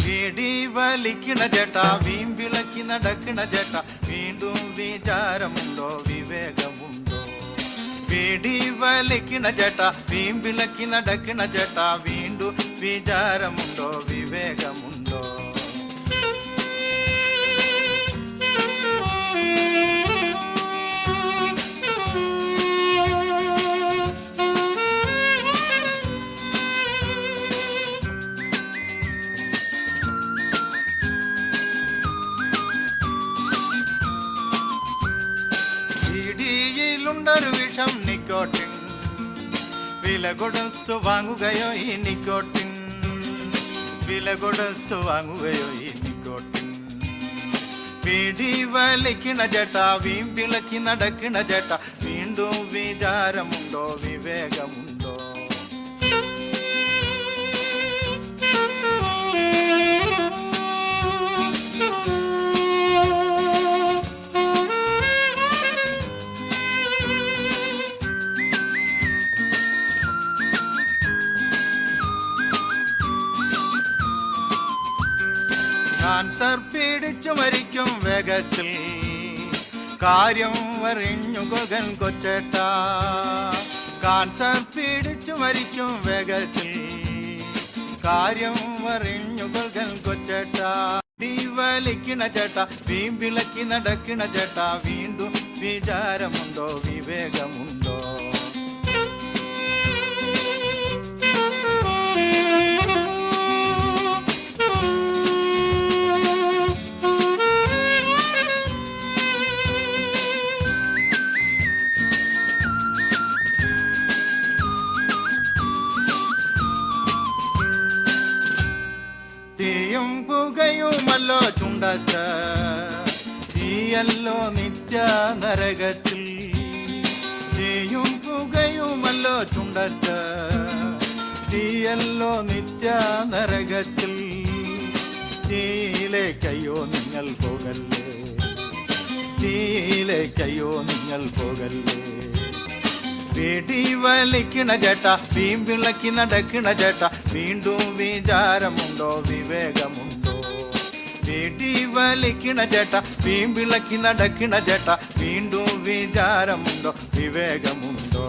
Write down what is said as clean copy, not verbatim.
വീടി വലിക്കണ ചേട്ടാ വീമ്പിളക്കി നടക്കണ ചേട്ടാ വീണ്ടും വിചാരമുണ്ടോ വിവേകമുണ്ടോ? വീടി വലിക്കണ ചേട്ടാ വീമ്പിളക്കി നടക്കണ ചേട്ടാ വീണ്ടും വിചാരമുണ്ടോ വിവേകമുണ്ടോ? ിലുണ്ടൊരു വിഷം നിക്കോട്ടിൻ, വില കൊടുത്തു വാങ്ങുകയോ ഈ നിക്കോട്ടിൻ, വില കൊടുത്തു വാങ്ങുകയോ ഈ നിക്കോട്ടിൻ. വീടി വലിക്കണ ചേട്ടാ വീമ്പിളക്കി നടക്കണ ചേട്ടാ വീണ്ടും വിചാരമുണ്ടോ വിവേകമുണ്ടോ? കാൻസർ പിടിച്ചു മരിക്കും വേഗത്തിൽ കാര്യം അറിഞ്ഞു ഗഗൻ കൊച്ചേട്ടാ, കാൻസർ പിടിച്ചു മരിക്കും വേഗത്തിൽ കാര്യം അറിഞ്ഞു ഗഗൻ കൊച്ചേട്ടാ. വലിക്കണ ചേട്ടാ വീമ്പിളക്കി നടക്കണ ചേട്ടാ വീണ്ടും വിചാരമുണ്ടോ വിവേകമുണ്ടോ? തീയും പുകയുമല്ലോ ചുണ്ടത്ത്, തീയല്ലോ നിത്യ നരകത്തിൽ. തീയും പുകയുമല്ലോ ചുണ്ടത്ത്, തീയല്ലോ നിത്യ നരകത്തിൽ. തീയിലേക്കയ്യോ നിങ്ങൾ പോകല്ലേ, തീയിലേക്കയ്യോ നിങ്ങൾ പോകല്ലേ. വീടി വലിക്കണ ചേട്ടാ വീമ്പിളക്കി നടക്കണ ചേട്ടാ വീണ്ടും വിചാരമുണ്ടോ വിവേകമുണ്ടോ? വീടി വലിക്കണ ചേട്ടാ വീമ്പിളക്കി നടക്കണ ചേട്ടാ വീണ്ടും വിചാരമുണ്ടോ വിവേകമുണ്ടോ?